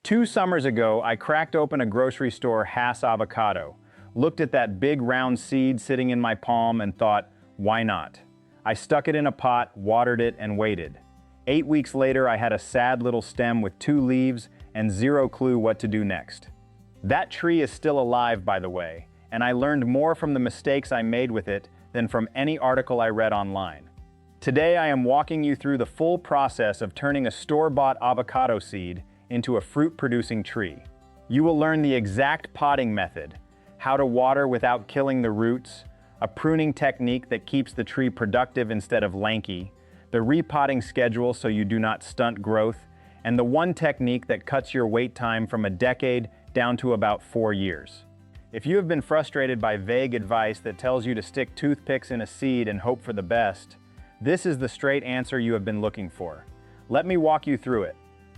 2 summers ago, I cracked open a grocery store avocado, looked at that big round seed sitting in my palm and thought, why not? I stuck it in a pot, watered it, and waited. 8 weeks later, I had a sad little stem with 2 leaves and zero clue what to do next. That tree is still alive, by the way, and I learned more from the mistakes I made with it than from any article I read online. Today, I am walking you through the full process of turning a store-bought avocado seed into a fruit-producing tree. You will learn the exact potting method, how to water without killing the roots, a pruning technique that keeps the tree productive instead of lanky, the repotting schedule so you do not stunt growth, and the one technique that cuts your wait time from a decade down to about 4 years. If you have been frustrated by vague advice that tells you to stick toothpicks in a seed and hope for the best, this is the straight answer you have been looking for. Let me walk you through it.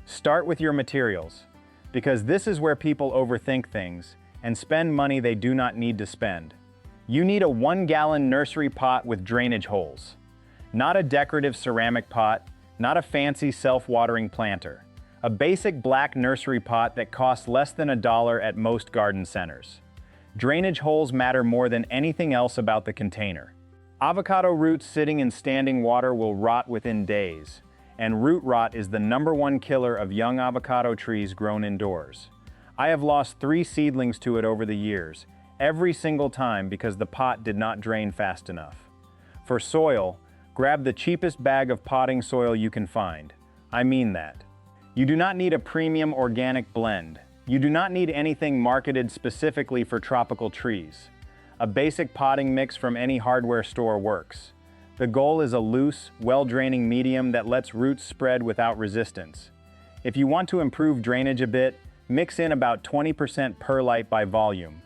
Start with your materials, because this is where people overthink things and spend money they do not need to spend. You need a 1-gallon nursery pot with drainage holes. Not a decorative ceramic pot, not a fancy self-watering planter. A basic black nursery pot that costs less than $1 at most garden centers. Drainage holes matter more than anything else about the container. Avocado roots sitting in standing water will rot within days, and root rot is the #1 killer of young avocado trees grown indoors. I have lost 3 seedlings to it over the years, every single time because the pot did not drain fast enough. For soil, grab the cheapest bag of potting soil you can find. I mean that. You do not need a premium organic blend. You do not need anything marketed specifically for tropical trees. A basic potting mix from any hardware store works. The goal is a loose, well-draining medium that lets roots spread without resistance. If you want to improve drainage a bit, mix in about 20% perlite by volume.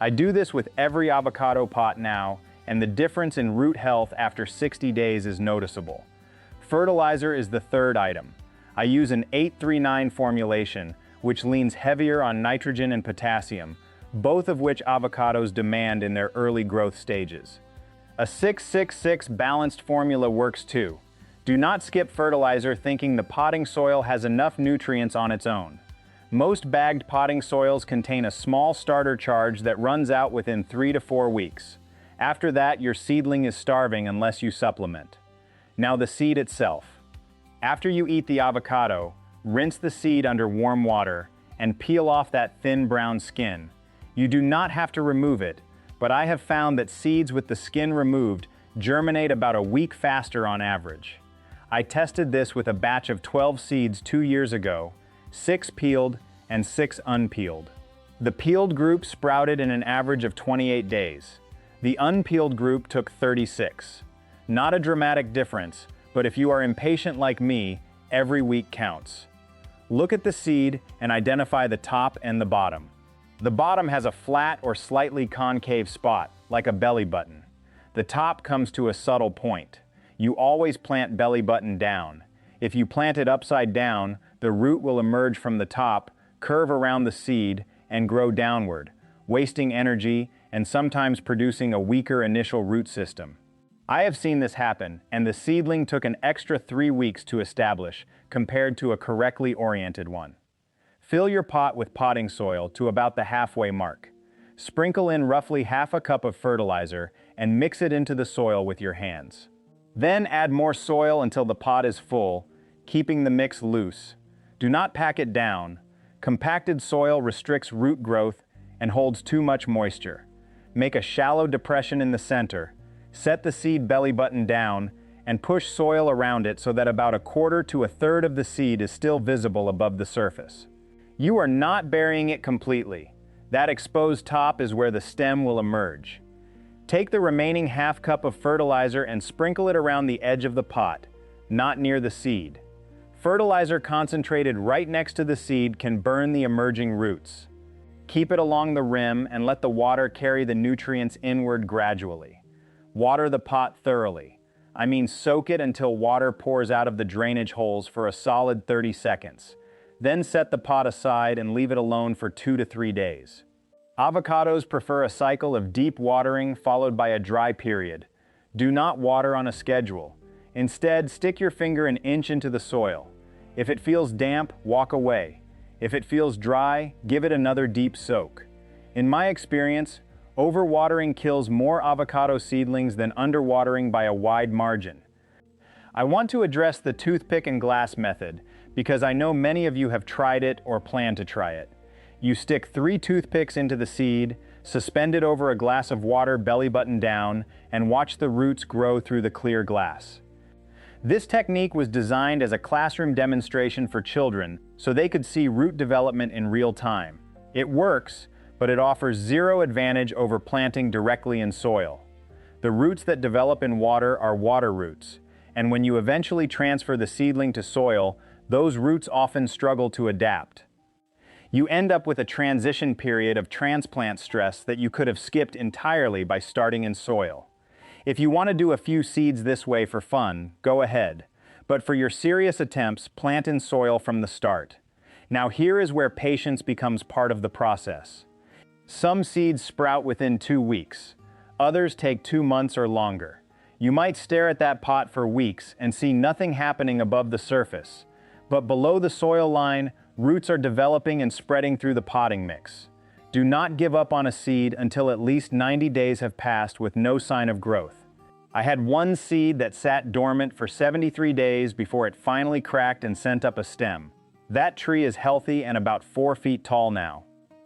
I do this with every avocado pot now, and the difference in root health after 60 days is noticeable. Fertilizer is the third item. I use an 8-3-9 formulation, which leans heavier on nitrogen and potassium, both of which avocados demand in their early growth stages. A 6-6-6 balanced formula works too. Do not skip fertilizer thinking the potting soil has enough nutrients on its own. Most bagged potting soils contain a small starter charge that runs out within 3 to 4 weeks. After that, your seedling is starving unless you supplement. Now the seed itself. After you eat the avocado, rinse the seed under warm water and peel off that thin brown skin. You do not have to remove it, but I have found that seeds with the skin removed germinate about a week faster on average. I tested this with a batch of 12 seeds 2 years ago, 6 peeled and 6 unpeeled. The peeled group sprouted in an average of 28 days. The unpeeled group took 36. Not a dramatic difference, but if you are impatient like me, every week counts. Look at the seed and identify the top and the bottom. The bottom has a flat or slightly concave spot, like a belly button. The top comes to a subtle point. You always plant belly button down. If you plant it upside down, the root will emerge from the top, curve around the seed, and grow downward, wasting energy and sometimes producing a weaker initial root system. I have seen this happen, and the seedling took an extra 3 weeks to establish compared to a correctly oriented one. Fill your pot with potting soil to about the halfway mark. Sprinkle in roughly half a cup of fertilizer and mix it into the soil with your hands. Then add more soil until the pot is full, keeping the mix loose. Do not pack it down. Compacted soil restricts root growth and holds too much moisture. Make a shallow depression in the center. Set the seed belly button down and push soil around it so that about 1/4 to 1/3 of the seed is still visible above the surface. You are not burying it completely. That exposed top is where the stem will emerge. Take the remaining half cup of fertilizer and sprinkle it around the edge of the pot, not near the seed. Fertilizer concentrated right next to the seed can burn the emerging roots. Keep it along the rim and let the water carry the nutrients inward gradually. Water the pot thoroughly. I mean, soak it until water pours out of the drainage holes for a solid 30 seconds. Then set the pot aside and leave it alone for 2 to 3 days. Avocados prefer a cycle of deep watering followed by a dry period. Do not water on a schedule. Instead, stick your finger an inch into the soil. If it feels damp, walk away. If it feels dry, give it another deep soak. In my experience, overwatering kills more avocado seedlings than underwatering by a wide margin. I want to address the toothpick and glass method because I know many of you have tried it or plan to try it. You stick 3 toothpicks into the seed, suspend it over a glass of water belly button down, and watch the roots grow through the clear glass. This technique was designed as a classroom demonstration for children so they could see root development in real time. It works, but it offers zero advantage over planting directly in soil. The roots that develop in water are water roots, and when you eventually transfer the seedling to soil, those roots often struggle to adapt. You end up with a transition period of transplant stress that you could have skipped entirely by starting in soil. If you want to do a few seeds this way for fun, go ahead. But for your serious attempts, plant in soil from the start. Now here is where patience becomes part of the process. Some seeds sprout within 2 weeks. Others take 2 months or longer. You might stare at that pot for weeks and see nothing happening above the surface. But below the soil line, roots are developing and spreading through the potting mix. Do not give up on a seed until at least 90 days have passed with no sign of growth. I had one seed that sat dormant for 73 days before it finally cracked and sent up a stem. That tree is healthy and about 4 feet tall now.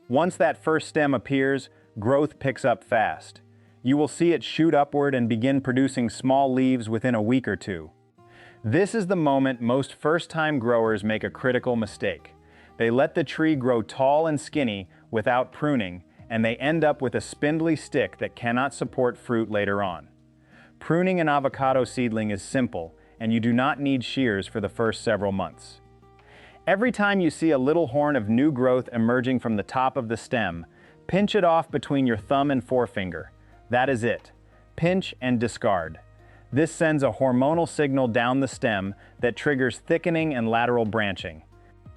Once that first stem appears, growth picks up fast. You will see it shoot upward and begin producing small leaves within a week or 2. This is the moment most first-time growers make a critical mistake. They let the tree grow tall and skinny without pruning, and they end up with a spindly stick that cannot support fruit later on. Pruning an avocado seedling is simple, and you do not need shears for the first several months. Every time you see a little horn of new growth emerging from the top of the stem, pinch it off between your thumb and forefinger. That is it. Pinch and discard. This sends a hormonal signal down the stem that triggers thickening and lateral branching.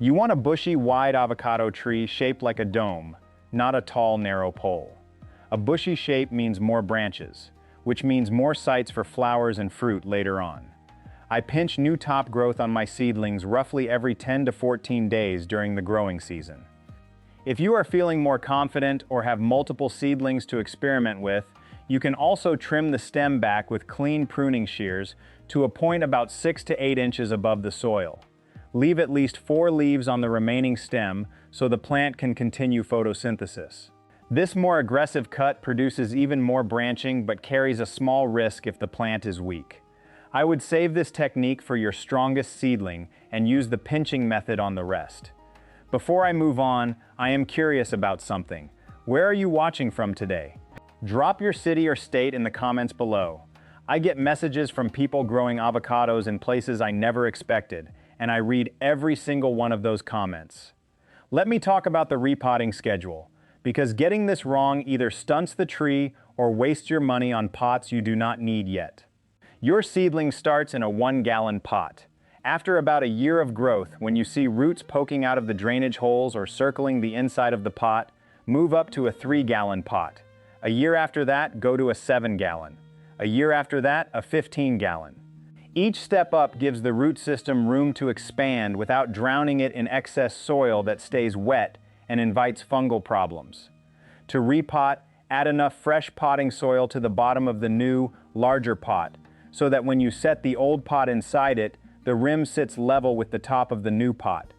You want a bushy, wide avocado tree shaped like a dome, not a tall, narrow pole. A bushy shape means more branches, which means more sites for flowers and fruit later on. I pinch new top growth on my seedlings roughly every 10 to 14 days during the growing season. If you are feeling more confident or have multiple seedlings to experiment with, you can also trim the stem back with clean pruning shears to a point about 6 to 8 inches above the soil. Leave at least 4 leaves on the remaining stem so the plant can continue photosynthesis. This more aggressive cut produces even more branching but carries a small risk if the plant is weak. I would save this technique for your strongest seedling and use the pinching method on the rest. Before I move on, I am curious about something. Where are you watching from today? Drop your city or state in the comments below. I get messages from people growing avocados in places I never expected, and I read every single one of those comments. Let me talk about the repotting schedule, because getting this wrong either stunts the tree or wastes your money on pots you do not need yet. Your seedling starts in a 1-gallon pot. After about a year of growth, when you see roots poking out of the drainage holes or circling the inside of the pot, move up to a 3-gallon pot. A year after that, go to a 7-gallon. A year after that, a 15-gallon. Each step up gives the root system room to expand without drowning it in excess soil that stays wet and invites fungal problems. To repot, add enough fresh potting soil to the bottom of the new, larger pot, so that when you set the old pot inside it, the rim sits level with the top of the new pot.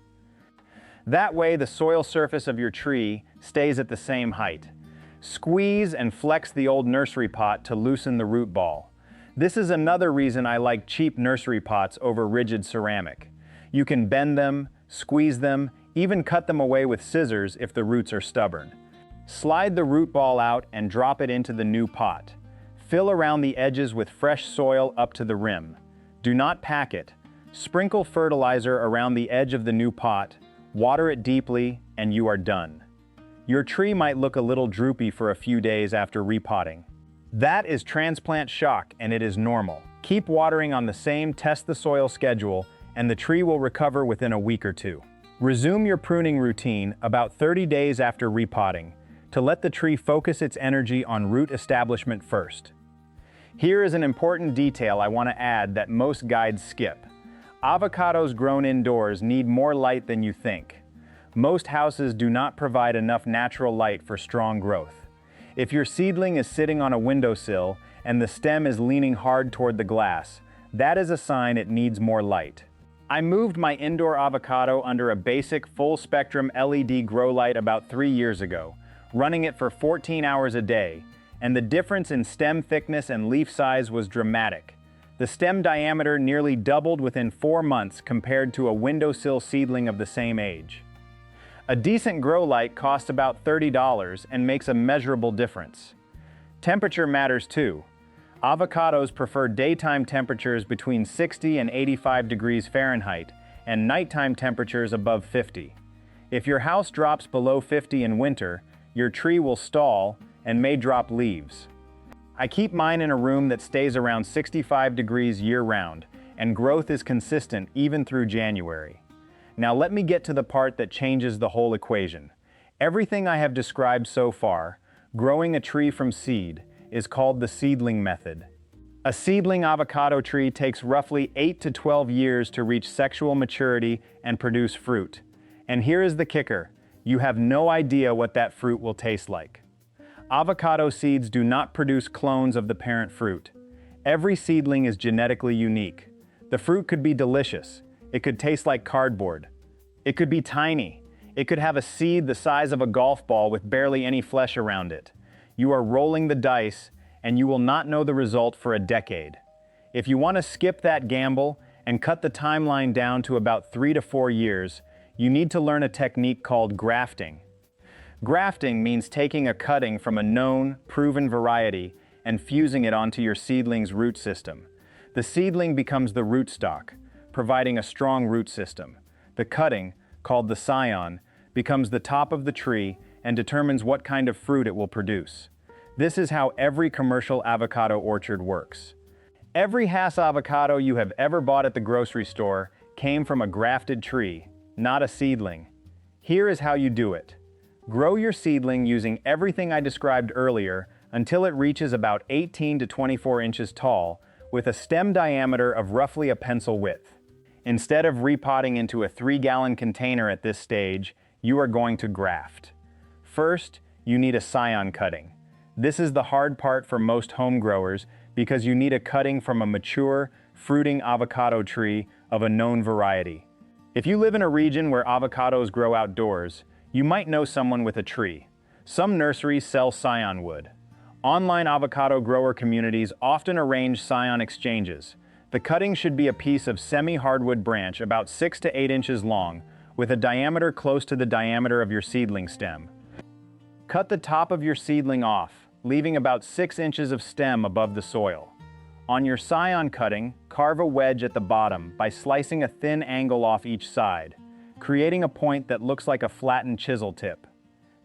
That way, the soil surface of your tree stays at the same height. Squeeze and flex the old nursery pot to loosen the root ball. This is another reason I like cheap nursery pots over rigid ceramic. You can bend them, squeeze them, even cut them away with scissors if the roots are stubborn. Slide the root ball out and drop it into the new pot. Fill around the edges with fresh soil up to the rim. Do not pack it. Sprinkle fertilizer around the edge of the new pot, water it deeply, and you are done. Your tree might look a little droopy for a few days after repotting. That is transplant shock, and it is normal. Keep watering on the same test the soil schedule, and the tree will recover within a week or 2. Resume your pruning routine about 30 days after repotting to let the tree focus its energy on root establishment first. Here is an important detail I want to add that most guides skip. Avocados grown indoors need more light than you think. Most houses do not provide enough natural light for strong growth. If your seedling is sitting on a windowsill and the stem is leaning hard toward the glass, that is a sign it needs more light. I moved my indoor avocado under a basic full-spectrum LED grow light about 3 years ago, running it for 14 hours a day, and the difference in stem thickness and leaf size was dramatic. The stem diameter nearly doubled within 4 months compared to a windowsill seedling of the same age. A decent grow light costs about $30 and makes a measurable difference. Temperature matters too. Avocados prefer daytime temperatures between 60 and 85 degrees Fahrenheit and nighttime temperatures above 50. If your house drops below 50 in winter, your tree will stall and may drop leaves. I keep mine in a room that stays around 65 degrees year-round, and growth is consistent even through January. Now let me get to the part that changes the whole equation. Everything I have described so far, growing a tree from seed, is called the seedling method. A seedling avocado tree takes roughly 8 to 12 years to reach sexual maturity and produce fruit. And here is the kicker: you have no idea what that fruit will taste like. Avocado seeds do not produce clones of the parent fruit. Every seedling is genetically unique. The fruit could be delicious. It could taste like cardboard. It could be tiny. It could have a seed the size of a golf ball with barely any flesh around it. You are rolling the dice, and you will not know the result for a decade. If you want to skip that gamble and cut the timeline down to about 3 to 4 years, you need to learn a technique called grafting. Grafting means taking a cutting from a known, proven variety and fusing it onto your seedling's root system. The seedling becomes the rootstock, providing a strong root system. The cutting, called the scion, becomes the top of the tree and determines what kind of fruit it will produce. This is how every commercial avocado orchard works. Every Hass avocado you have ever bought at the grocery store came from a grafted tree, not a seedling. Here is how you do it. Grow your seedling using everything I described earlier until it reaches about 18 to 24 inches tall, with a stem diameter of roughly a pencil width. Instead of repotting into a 3-gallon container at this stage, you are going to graft. First, you need a scion cutting. This is the hard part for most home growers because you need a cutting from a mature, fruiting avocado tree of a known variety. If you live in a region where avocados grow outdoors, you might know someone with a tree. Some nurseries sell scion wood. Online avocado grower communities often arrange scion exchanges. The cutting should be a piece of semi-hardwood branch about 6 to 8 inches long, with a diameter close to the diameter of your seedling stem. Cut the top of your seedling off, leaving about 6 inches of stem above the soil. On your scion cutting, carve a wedge at the bottom by slicing a thin angle off each side, creating a point that looks like a flattened chisel tip.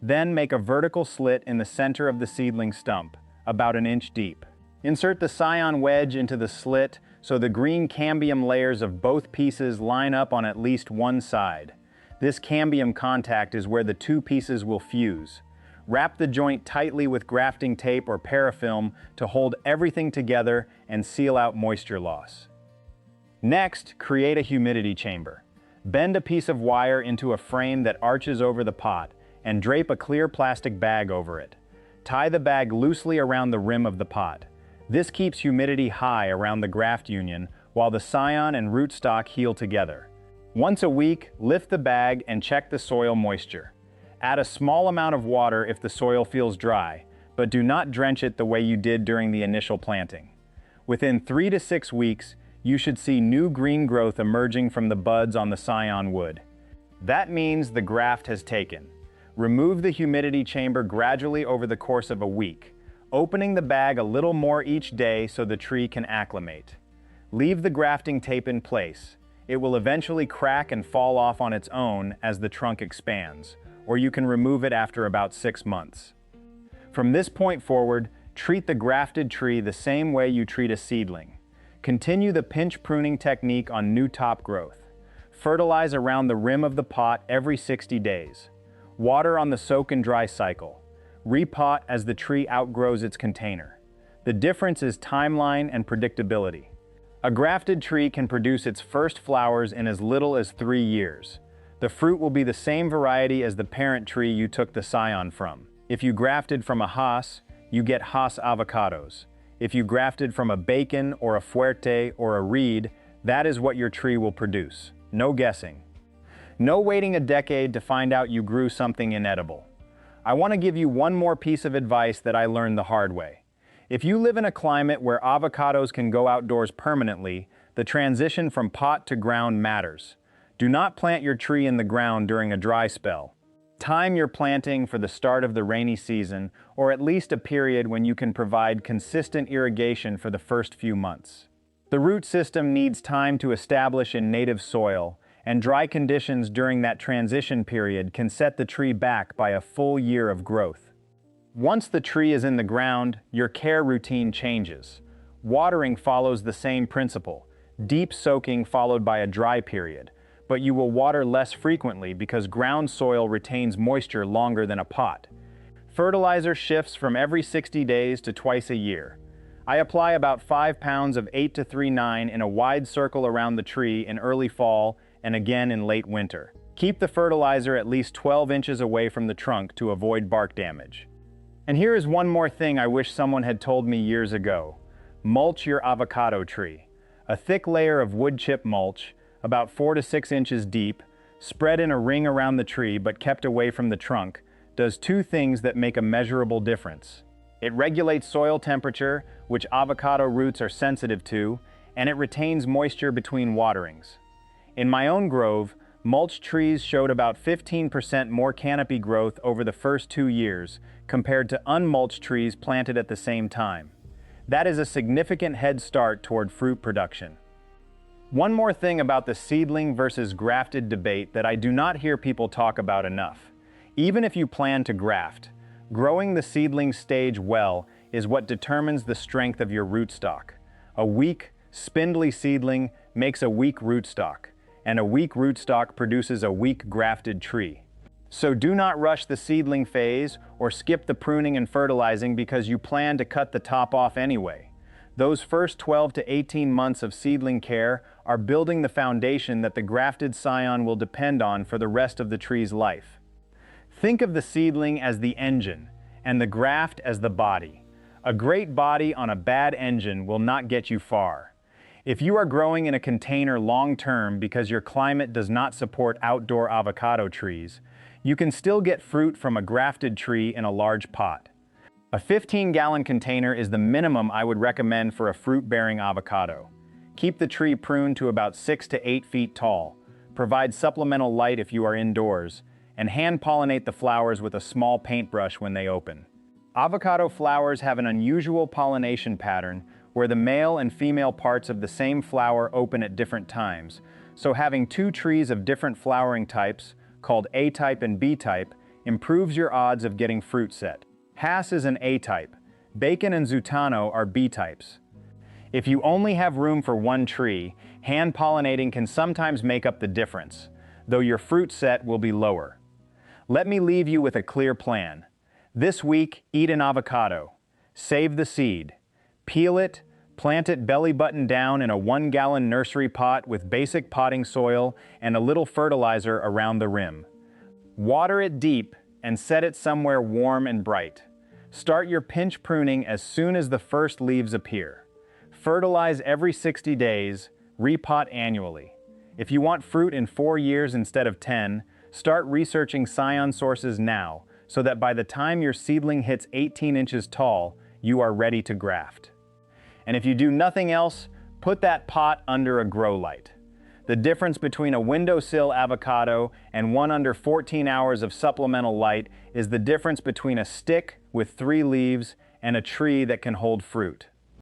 Then make a vertical slit in the center of the seedling stump, about 1 inch deep. Insert the scion wedge into the slit so the green cambium layers of both pieces line up on at least one side. This cambium contact is where the two pieces will fuse. Wrap the joint tightly with grafting tape or parafilm to hold everything together and seal out moisture loss. Next, create a humidity chamber. Bend a piece of wire into a frame that arches over the pot and drape a clear plastic bag over it. Tie the bag loosely around the rim of the pot. This keeps humidity high around the graft union while the scion and rootstock heal together. Once a week, lift the bag and check the soil moisture. Add a small amount of water if the soil feels dry, but do not drench it the way you did during the initial planting. Within 3 to 6 weeks, you should see new green growth emerging from the buds on the scion wood. That means the graft has taken. Remove the humidity chamber gradually over the course of a week, opening the bag a little more each day so the tree can acclimate. Leave the grafting tape in place. It will eventually crack and fall off on its own as the trunk expands, or you can remove it after about 6 months. From this point forward, treat the grafted tree the same way you treat a seedling. Continue the pinch pruning technique on new top growth. Fertilize around the rim of the pot every 60 days. Water on the soak and dry cycle. Repot as the tree outgrows its container. The difference is timeline and predictability. A grafted tree can produce its first flowers in as little as 3 years. The fruit will be the same variety as the parent tree you took the scion from. If you grafted from a Haas, you get Haas avocados. If you grafted from a bacon or a fuerte or a reed, that is what your tree will produce. No guessing. No waiting a decade to find out you grew something inedible. I want to give you one more piece of advice that I learned the hard way. If you live in a climate where avocados can go outdoors permanently, the transition from pot to ground matters. Do not plant your tree in the ground during a dry spell. Time your planting for the start of the rainy season, or at least a period when you can provide consistent irrigation for the first few months. The root system needs time to establish in native soil, and dry conditions during that transition period can set the tree back by a full year of growth. Once the tree is in the ground, your care routine changes. Watering follows the same principle, deep soaking followed by a dry period, but you will water less frequently because ground soil retains moisture longer than a pot. Fertilizer shifts from every 60 days to twice a year. I apply about 5 pounds of 8-3-9 in a wide circle around the tree in early fall and again in late winter. Keep the fertilizer at least 12 inches away from the trunk to avoid bark damage. And here is one more thing I wish someone had told me years ago. Mulch your avocado tree. A thick layer of wood chip mulch, about 4 to 6 inches deep, spread in a ring around the tree but kept away from the trunk, does two things that make a measurable difference. It regulates soil temperature, which avocado roots are sensitive to, and it retains moisture between waterings. In my own grove, mulch trees showed about 15% more canopy growth over the first 2 years compared to unmulched trees planted at the same time. That is a significant head start toward fruit production. One more thing about the seedling versus grafted debate that I do not hear people talk about enough. Even if you plan to graft, growing the seedling stage well is what determines the strength of your rootstock. A weak, spindly seedling makes a weak rootstock, and a weak rootstock produces a weak grafted tree. So do not rush the seedling phase or skip the pruning and fertilizing because you plan to cut the top off anyway. Those first 12 to 18 months of seedling care are building the foundation that the grafted scion will depend on for the rest of the tree's life. Think of the seedling as the engine and the graft as the body. A great body on a bad engine will not get you far. If you are growing in a container long-term because your climate does not support outdoor avocado trees, you can still get fruit from a grafted tree in a large pot. A 15-gallon container is the minimum I would recommend for a fruit-bearing avocado. Keep the tree pruned to about 6 to 8 feet tall, provide supplemental light if you are indoors, and hand-pollinate the flowers with a small paintbrush when they open. Avocado flowers have an unusual pollination pattern where the male and female parts of the same flower open at different times, so having 2 trees of different flowering types, called A-type and B-type, improves your odds of getting fruit set. Hass is an A-type. Bacon and Zutano are B-types. If you only have room for one tree, hand-pollinating can sometimes make up the difference, though your fruit set will be lower. Let me leave you with a clear plan. This week, eat an avocado. Save the seed. Peel it, plant it belly button down in a 1-gallon nursery pot with basic potting soil and a little fertilizer around the rim. Water it deep and set it somewhere warm and bright. Start your pinch pruning as soon as the first leaves appear. Fertilize every 60 days, repot annually. If you want fruit in 4 years instead of 10, start researching scion sources now so that by the time your seedling hits 18 inches tall, you are ready to graft. And if you do nothing else, put that pot under a grow light. The difference between a windowsill avocado and one under 14 hours of supplemental light is the difference between a stick with 3 leaves and a tree that can hold fruit.